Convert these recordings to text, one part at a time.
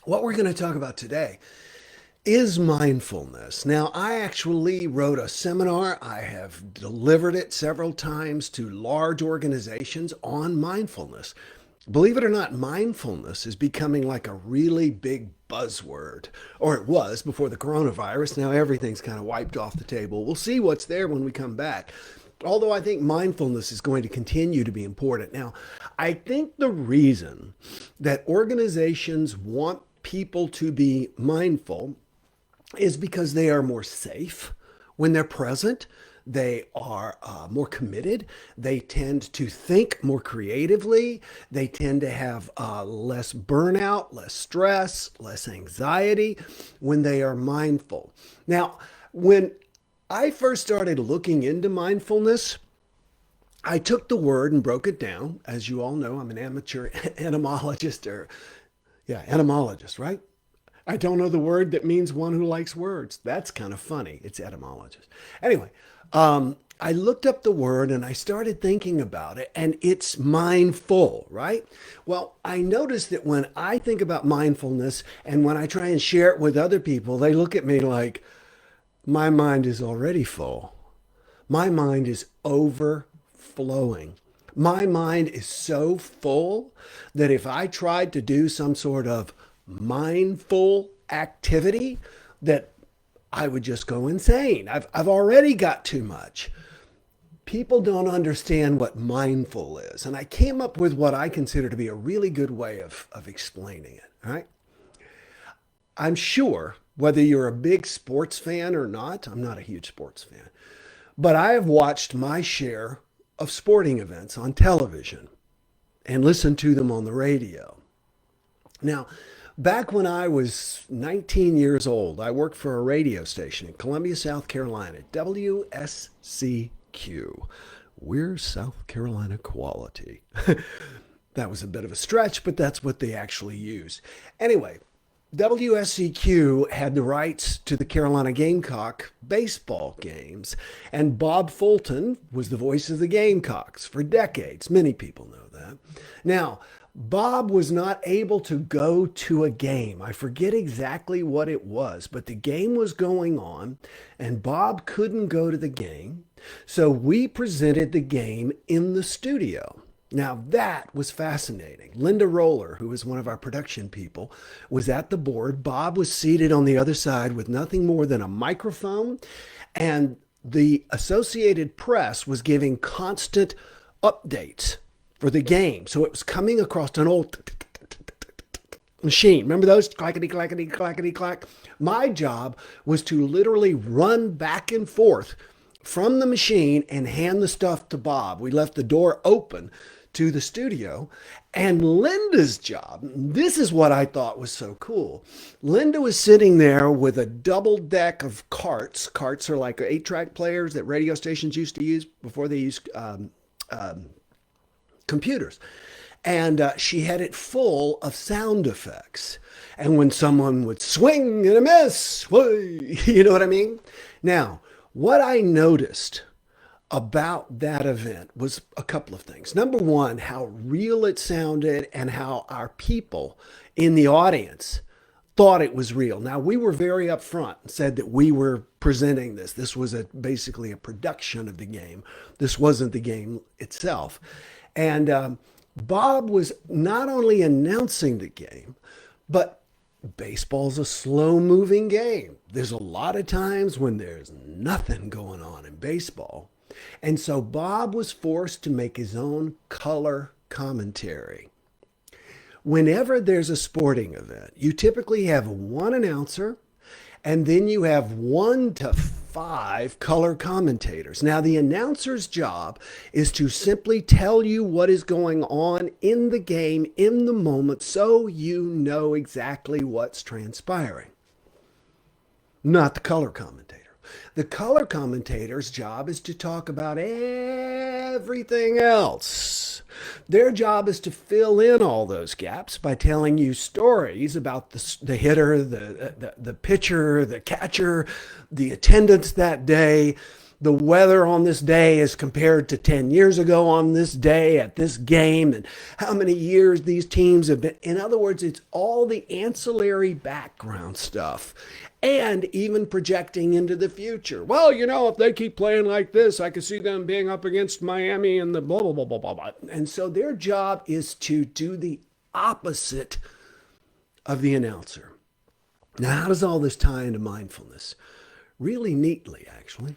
What we're going to talk about today is mindfulness. Now, I actually wrote a seminar. I have delivered it several times to large organizations on mindfulness. Believe it or not, mindfulness is becoming like a really big buzzword, or it was before the coronavirus. Now everything's kind of wiped off the table. We'll see what's there when we come back. Although I think mindfulness is going to continue to be important. Now, I think the reason that organizations want people to be mindful is because they are more safe when they're present. They are more committed. They tend to think more creatively. They tend to have less burnout, less stress, less anxiety when they are mindful. Now, when I first started looking into mindfulness, I took the word and broke it down. As you all know, I'm an amateur etymologist, etymologist, right? I don't know the word that means one who likes words. That's kind of funny. It's etymologist. Anyway, I looked up the word and I started thinking about it, and it's mindful, right? Well, I noticed that when I think about mindfulness and when I try and share it with other people, they look at me like my mind is already full. My mind is overflowing. My mind is so full that if I tried to do some sort of mindful activity, that I would just go insane. I've already got too much. People don't understand what mindful is. And I came up with what I consider to be a really good way of explaining it. All right. I'm sure whether you're a big sports fan or not, I'm not a huge sports fan, but I have watched my share of sporting events on television and listened to them on the radio. Now, back when I was 19 years old, I worked for a radio station in Columbia, South Carolina, WSCQ. We're South Carolina quality. That was a bit of a stretch, but that's what they actually used. Anyway, WSCQ had the rights to the Carolina Gamecock baseball games, and Bob Fulton was the voice of the Gamecocks for decades. Many people know that. Now, Bob was not able to go to a game. I forget exactly what it was, but the game was going on, and Bob couldn't go to the game. So we presented the game in the studio. Now that was fascinating. Linda Roller, who was one of our production people, was at the board. Bob was seated on the other side with nothing more than a microphone, and the Associated Press was giving constant updates for the game. So it was coming across an old machine. Remember those? Clackety, clackety, clackety, clack. My job was to literally run back and forth from the machine and hand the stuff to Bob. We left the door open to the studio. And Linda's job, this is what I thought was so cool. Linda was sitting there with a double deck of carts. Carts are like 8-track players that radio stations used to use before they used computers. And she had it full of sound effects. And when someone would swing and a miss, you know what I mean? Now, what I noticed about that event was a couple of things. Number one, how real it sounded and how our people in the audience thought it was real. Now, we were very upfront and said that we were presenting this. This was basically a production of the game. This wasn't the game itself. And Bob was not only announcing the game, but baseball's a slow moving game. There's a lot of times when there's nothing going on in baseball. And so Bob was forced to make his own color commentary. Whenever there's a sporting event, you typically have one announcer and then you have 1 to 5 color commentators. Now, the announcer's job is to simply tell you what is going on in the game in the moment so you know exactly what's transpiring, not the color commentator. The color commentator's job is to talk about everything else. Their job is to fill in all those gaps by telling you stories about the hitter, the pitcher, the catcher, the attendance that day, the weather on this day as compared to 10 years ago on this day at this game, and how many years these teams have been. In other words, it's all the ancillary background stuff and even projecting into the future. Well, if they keep playing like this, I could see them being up against Miami and the blah, blah, blah, blah, blah, blah. And so their job is to do the opposite of the announcer. Now, how does all this tie into mindfulness? Really neatly, actually,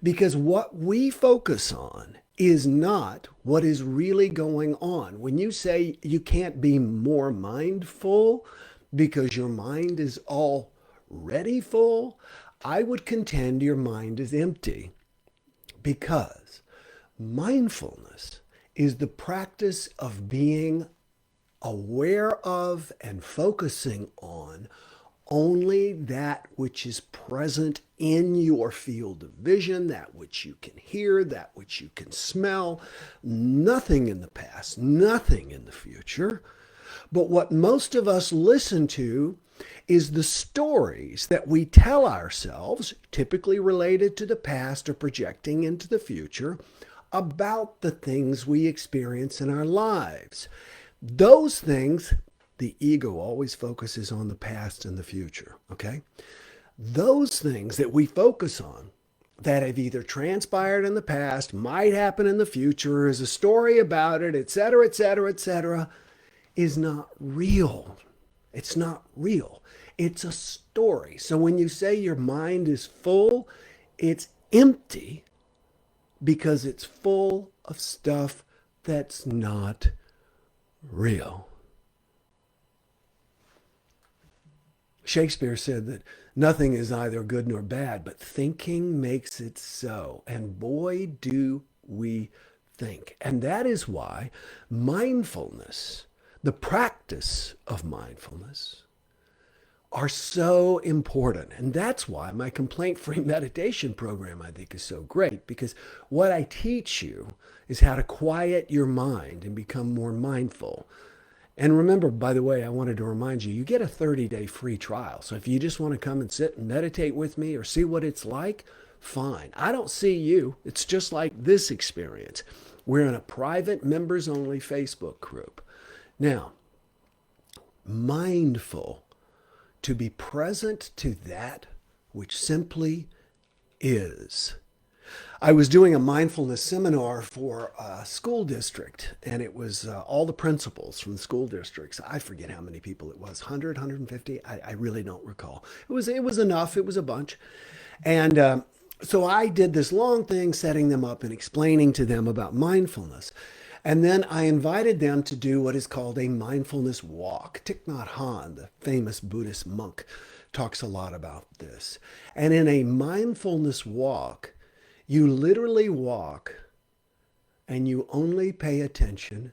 because what we focus on is not what is really going on. When you say you can't be more mindful because your mind is already full, I would contend your mind is empty, because mindfulness is the practice of being aware of and focusing on only that which is present in your field of vision, that which you can hear, that which you can smell, nothing in the past, nothing in the future. But what most of us listen to is the stories that we tell ourselves, typically related to the past or projecting into the future, about the things we experience in our lives. Those things, the ego always focuses on the past and the future, okay? Those things that we focus on that have either transpired in the past, might happen in the future, is a story about it, etc., etc., etc., is not real. It's not real. It's a story. So when you say your mind is full, it's empty because it's full of stuff that's not real. Shakespeare said that nothing is either good nor bad, but thinking makes it so. And boy, do we think. And that is why mindfulness, the practice of mindfulness, are so important. And that's why my complaint-free meditation program, I think, is so great, because what I teach you is how to quiet your mind and become more mindful. And remember, by the way, I wanted to remind you, you get a 30-day free trial. So if you just want to come and sit and meditate with me or see what it's like, fine. I don't see you. It's just like this experience. We're in a private members-only Facebook group. Now, mindful, to be present to that which simply is. I was doing a mindfulness seminar for a school district, and it was all the principals from the school districts. I forget how many people it was, 100, 150. I really don't recall. It was enough. It was a bunch. And so I did this long thing setting them up and explaining to them about mindfulness. And then I invited them to do what is called a mindfulness walk. Thich Nhat Hanh, the famous Buddhist monk, talks a lot about this. And in a mindfulness walk, you literally walk and you only pay attention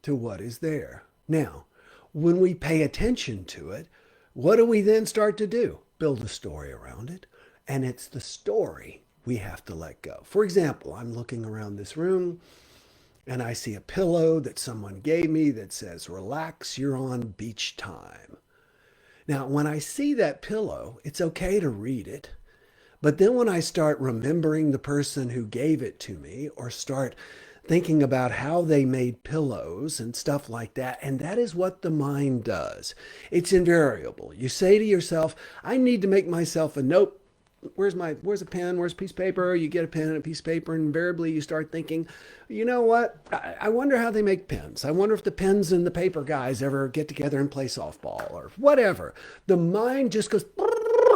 to what is there. Now, when we pay attention to it, what do we then start to do? Build a story around it. And it's the story we have to let go. For example, I'm looking around this room and I see a pillow that someone gave me that says, "Relax, you're on beach time." Now, when I see that pillow, it's okay to read it. But then when I start remembering the person who gave it to me, or start thinking about how they made pillows and stuff like that, and that is what the mind does. It's invariable. You say to yourself, I need to make myself a note. Where's a pen? Where's a piece of paper? You get a pen and a piece of paper, and invariably you start thinking, you know what? I wonder how they make pens. I wonder if the pens and the paper guys ever get together and play softball or whatever. The mind just goes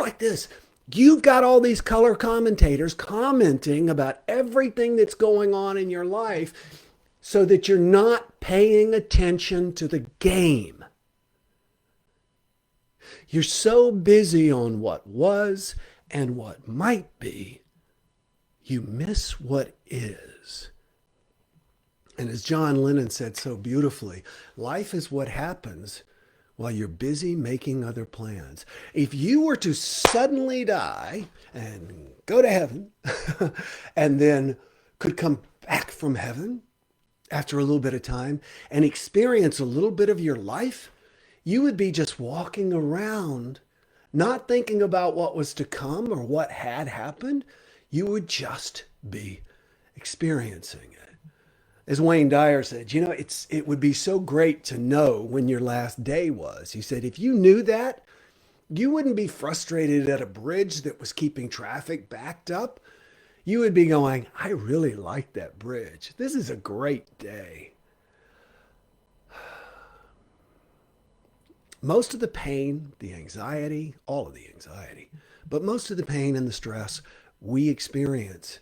like this. You've got all these color commentators commenting about everything that's going on in your life so that you're not paying attention to the game. You're so busy on what was and what might be, you miss what is. And as John Lennon said so beautifully, life is what happens while you're busy making other plans. If you were to suddenly die and go to heaven and then could come back from heaven after a little bit of time and experience a little bit of your life, you would be just walking around not thinking about what was to come or what had happened. You would just be experiencing it. As Wayne Dyer said, it would be so great to know when your last day was. He said, if you knew that, you wouldn't be frustrated at a bridge that was keeping traffic backed up. You would be going, I really like that bridge. This is a great day. Most of the pain, the anxiety, all of the anxiety, but most of the pain and the stress we experience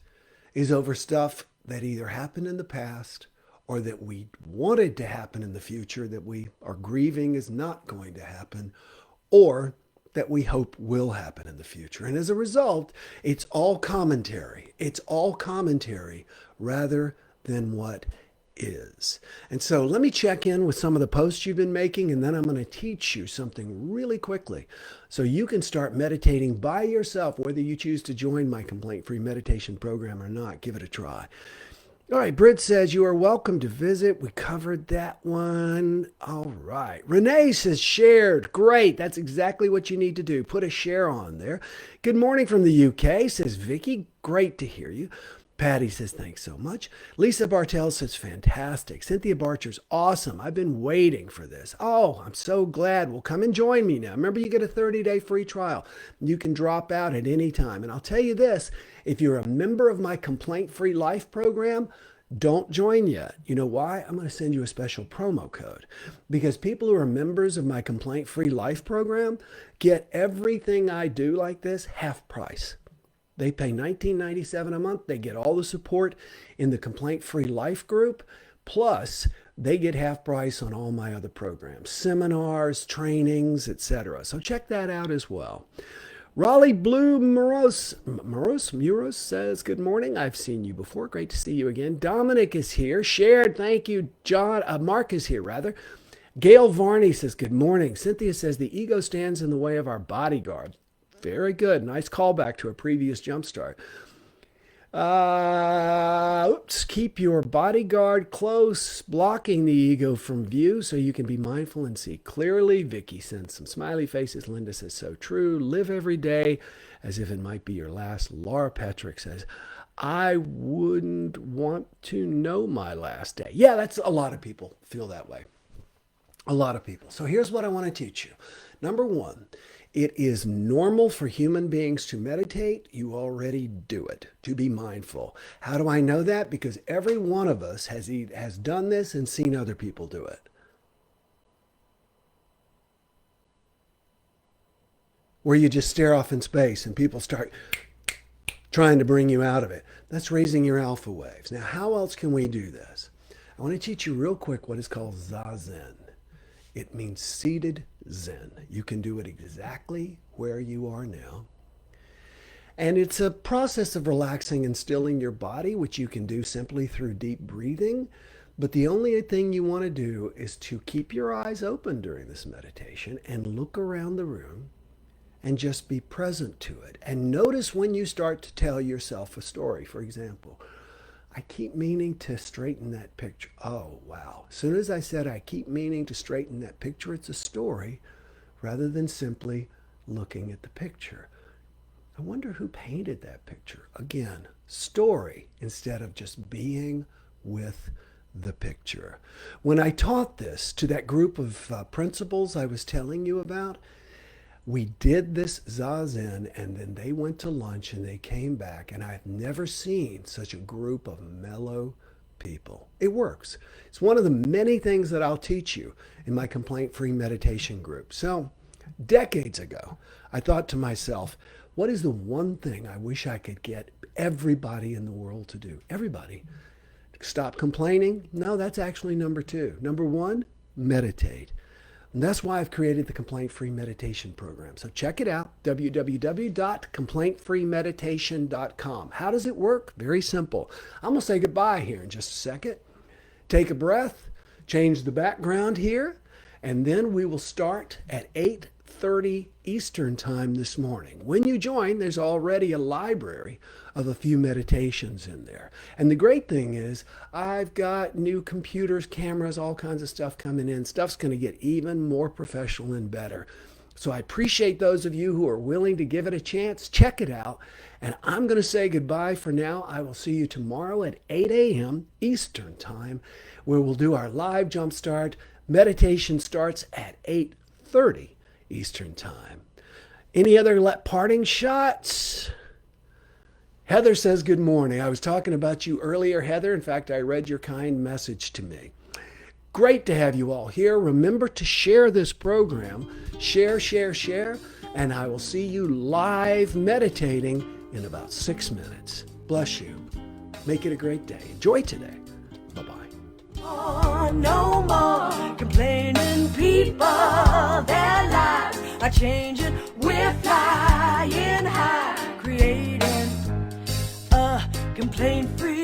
is over stuff that either happened in the past or that we wanted to happen in the future that we are grieving is not going to happen, or that we hope will happen in the future. And as a result, it's all commentary. It's all commentary rather than what is. And so let me check in with some of the posts you've been making, and then I'm going to teach you something really quickly so you can start meditating by yourself, whether you choose to join my complaint-free meditation program or not. Give it a try. All right, Britt says, you are welcome to visit. We covered that one. All right. Renee says, shared. Great. That's exactly what you need to do. Put a share on there. Good morning from the UK, says Vicky. Great to hear you. Patty says, thanks so much. Lisa Bartell says, fantastic. Cynthia Barcher's awesome. I've been waiting for this. Oh, I'm so glad. Well, come and join me now. Remember, you get a 30-day free trial. You can drop out at any time. And I'll tell you this, if you're a member of my complaint-free life program, don't join yet. You know why? I'm going to send you a special promo code because people who are members of my complaint-free life program get everything I do like this half price. They pay $19.97 a month. They get all the support in the complaint-free life group. Plus, they get half price on all my other programs, seminars, trainings, etc. So check that out as well. Raleigh Blue Muros says, good morning. I've seen you before. Great to see you again. Dominic is here. Shared. Thank you. John. Mark is here, rather. Gail Varney says, good morning. Cynthia says, the ego stands in the way of our bodyguard. Very good. Nice callback to a previous JumpStart. Keep your bodyguard close, blocking the ego from view so you can be mindful and see clearly. Vicky sends some smiley faces. Linda says, so true. Live every day as if it might be your last. Laura Patrick says, I wouldn't want to know my last day. Yeah, that's a lot of people feel that way. A lot of people. So here's what I want to teach you. Number one, it is normal for human beings to meditate. You already do it, to be mindful. How do I know that? Because every one of us has done this and seen other people do it. Where you just stare off in space and people start trying to bring you out of it. That's raising your alpha waves. Now, how else can we do this? I want to teach you real quick what is called Zazen. It means seated Zen. You can do it exactly where you are now. And it's a process of relaxing and stilling your body, which you can do simply through deep breathing. But the only thing you want to do is to keep your eyes open during this meditation and look around the room and just be present to it. And notice when you start to tell yourself a story. For example, I keep meaning to straighten that picture. Oh, wow. As soon as I said I keep meaning to straighten that picture, it's a story rather than simply looking at the picture. I wonder who painted that picture. Again, story instead of just being with the picture. When I taught this to that group of principals I was telling you about, we did this Zazen, and then they went to lunch and they came back, and I've never seen such a group of mellow people. It works. It's one of the many things that I'll teach you in my complaint-free meditation group. So, decades ago, I thought to myself, what is the one thing I wish I could get everybody in the world to do? Everybody. Stop complaining? No, that's actually number two. Number one, meditate. And that's why I've created the Complaint-Free Meditation Program. So check it out, www.complaintfreemeditation.com. How does it work? Very simple. I'm going to say goodbye here in just a second. Take a breath, change the background here, and then we will start at 8:30 Eastern Time this morning. When you join, there's already a library of a few meditations in there. And the great thing is, I've got new computers, cameras, all kinds of stuff coming in. Stuff's going to get even more professional and better. So I appreciate those of you who are willing to give it a chance. Check it out. And I'm going to say goodbye for now. I will see you tomorrow at 8 a.m. Eastern Time, where we'll do our live Jumpstart. Meditation starts at 8:30 Eastern Time. Any other parting shots? Heather says good morning. I was talking about you earlier, Heather. In fact, I read your kind message to me. Great to have you all here. Remember to share this program. Share, share, share. And I will see you live meditating in about 6 minutes. Bless you. Make it a great day. Enjoy today. Bye-bye. Oh, no more complaining people. Their lives are changing. We're flying high, creating a complaint-free